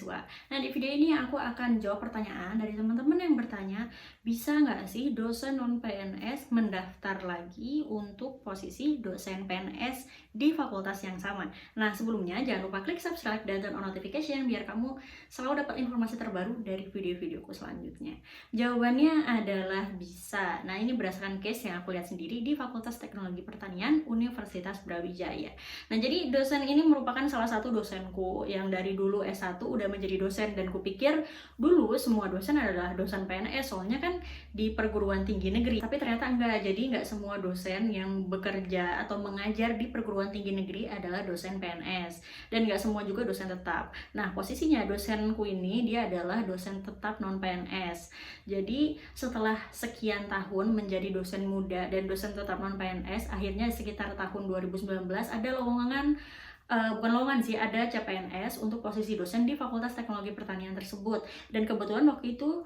mahasiswa. Nah, di video ini aku akan jawab pertanyaan dari teman-teman yang bertanya, bisa nggak sih dosen non-PNS mendaftar lagi untuk posisi dosen PNS di fakultas yang sama? Nah, sebelumnya jangan lupa klik subscribe dan turn on notification biar kamu selalu dapat informasi terbaru dari video-videoku selanjutnya. Jawabannya adalah bisa. Nah, ini berdasarkan case yang aku lihat sendiri di Fakultas Teknologi Pertanian Universitas Brawijaya. Nah, jadi dosen ini merupakan salah satu dosenku yang dari dulu S1 udah menjadi dosen, dan kupikir dulu semua dosen adalah dosen PNS, soalnya kan di perguruan tinggi negeri. Tapi ternyata enggak, jadi enggak semua dosen yang bekerja atau mengajar di perguruan tinggi negeri adalah dosen PNS, dan enggak semua juga dosen tetap. Nah, posisinya dosenku ini dia adalah dosen tetap non PNS. Jadi setelah sekian tahun menjadi dosen muda dan dosen tetap non PNS, akhirnya sekitar tahun 2019 ada lowongan, bukan lowongan sih, ada CPNS untuk posisi dosen di Fakultas Teknologi Pertanian tersebut. Dan kebetulan waktu itu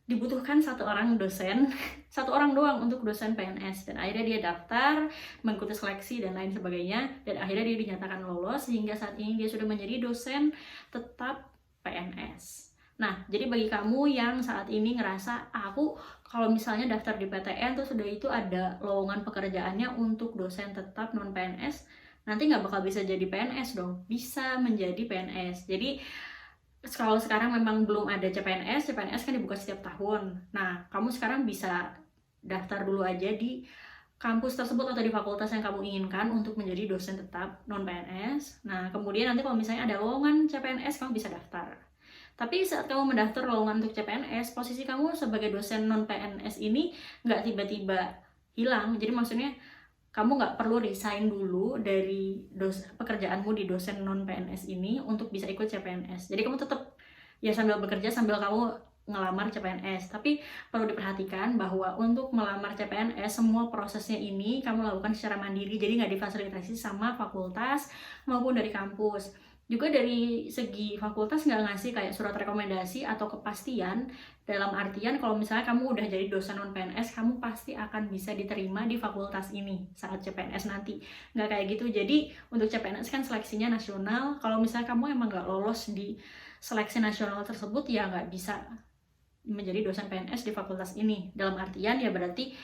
dibutuhkan satu orang dosen, satu orang doang untuk dosen PNS. Dan akhirnya dia daftar, mengikuti seleksi dan lain sebagainya, dan akhirnya dia dinyatakan lolos sehingga saat ini dia sudah menjadi dosen tetap PNS. Nah, jadi bagi kamu yang saat ini ngerasa, aku kalau misalnya daftar di PTN terus udah itu ada lowongan pekerjaannya untuk dosen tetap non PNS, nanti nggak bakal bisa jadi PNS dong. Bisa menjadi PNS. Jadi kalau sekarang memang belum ada CPNS kan dibuka setiap tahun. Nah, kamu sekarang bisa daftar dulu aja di kampus tersebut atau di fakultas yang kamu inginkan untuk menjadi dosen tetap non PNS. Nah, kemudian nanti kalau misalnya ada lowongan CPNS, kamu bisa daftar. Tapi saat kamu mendaftar lowongan untuk CPNS, posisi kamu sebagai dosen non PNS ini nggak tiba-tiba hilang. Jadi maksudnya kamu nggak perlu resign dulu dari pekerjaanmu di dosen non PNS ini untuk bisa ikut CPNS. Jadi kamu tetap ya sambil bekerja sambil kamu ngelamar CPNS. Tapi perlu diperhatikan bahwa untuk melamar CPNS semua prosesnya ini kamu lakukan secara mandiri. Jadi nggak difasilitasi sama fakultas maupun dari kampus. Juga dari segi fakultas nggak ngasih kayak surat rekomendasi atau kepastian, dalam artian kalau misalnya kamu udah jadi dosen non PNS, kamu pasti akan bisa diterima di fakultas ini saat CPNS nanti. Nggak kayak gitu. Jadi untuk CPNS kan seleksinya nasional. Kalau misalnya kamu emang nggak lolos di seleksi nasional tersebut, ya nggak bisa menjadi dosen PNS di fakultas ini. Dalam artian ya berarti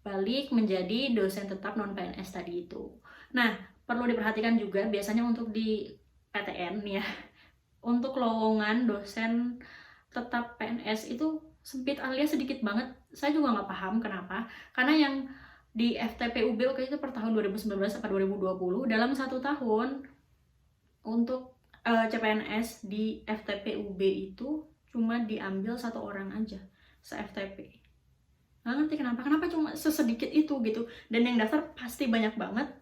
balik menjadi dosen tetap non PNS tadi itu. Nah, perlu diperhatikan juga biasanya untuk di PTN ya, untuk lowongan dosen tetap PNS itu sempit alias sedikit banget. Saya juga nggak paham kenapa, karena yang di FTPUB waktu itu per tahun 2019 sampai 2020 dalam satu tahun untuk CPNS di FTPUB itu cuma diambil satu orang aja se-FTP. Nggak ngerti kenapa cuma sesedikit itu gitu, dan yang daftar pasti banyak banget.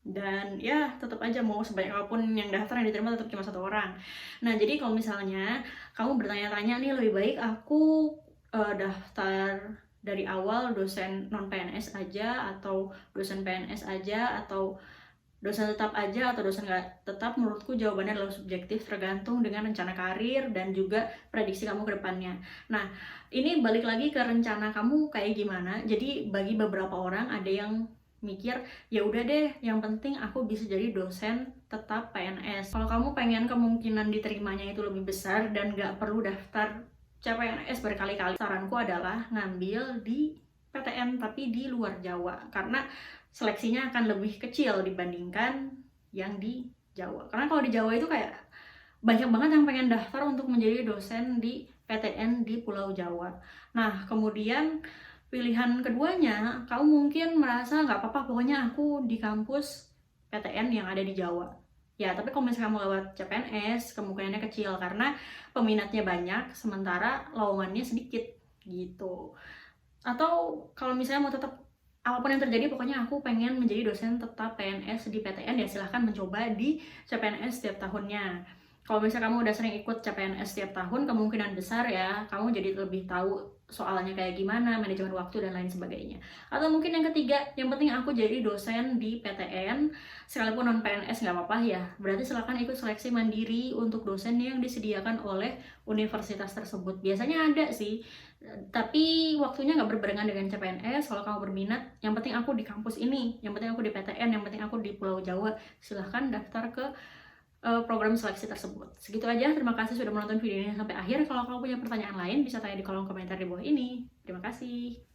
Dan ya tetap aja mau sebanyak apapun yang daftar, yang diterima tetap cuma satu orang. Nah, jadi kalau misalnya kamu bertanya-tanya nih, lebih baik aku daftar dari awal dosen non PNS aja atau dosen PNS aja atau dosen tetap aja atau dosen nggak tetap, menurutku jawabannya adalah subjektif, tergantung dengan rencana karir dan juga prediksi kamu ke depannya. Nah, ini balik lagi ke rencana kamu kayak gimana. Jadi bagi beberapa orang ada yang mikir, ya udah deh, yang penting aku bisa jadi dosen tetap PNS. Kalau kamu pengen kemungkinan diterimanya itu lebih besar dan nggak perlu daftar CPNS berkali-kali, saranku adalah ngambil di PTN tapi di luar Jawa, karena seleksinya akan lebih kecil dibandingkan yang di Jawa. Karena kalau di Jawa itu kayak banyak banget yang pengen daftar untuk menjadi dosen di PTN di Pulau Jawa. Nah, kemudian pilihan keduanya, kamu mungkin merasa nggak apa-apa, pokoknya aku di kampus PTN yang ada di Jawa. Ya, tapi kalau misalnya kamu lewat CPNS, kemungkinannya kecil karena peminatnya banyak, sementara lowongannya sedikit gitu. Atau kalau misalnya mau tetap apapun yang terjadi, pokoknya aku pengen menjadi dosen tetap PNS di PTN, ya silahkan mencoba di CPNS setiap tahunnya. Kalau misalnya kamu udah sering ikut CPNS setiap tahun, kemungkinan besar ya kamu jadi lebih tahu soalnya kayak gimana, manajemen waktu dan lain sebagainya. Atau mungkin yang ketiga, yang penting aku jadi dosen di PTN sekalipun non PNS nggak apa-apa ya, berarti silakan ikut seleksi mandiri untuk dosen yang disediakan oleh universitas tersebut. Biasanya ada sih, tapi waktunya nggak berbarengan dengan CPNS. Kalau kamu berminat, yang penting aku di kampus ini, yang penting aku di PTN, yang penting aku di Pulau Jawa, silahkan daftar ke program seleksi tersebut. Segitu aja, terima kasih sudah menonton video ini sampai akhir. Kalau kamu punya pertanyaan lain, bisa tanya di kolom komentar di bawah ini. Terima kasih.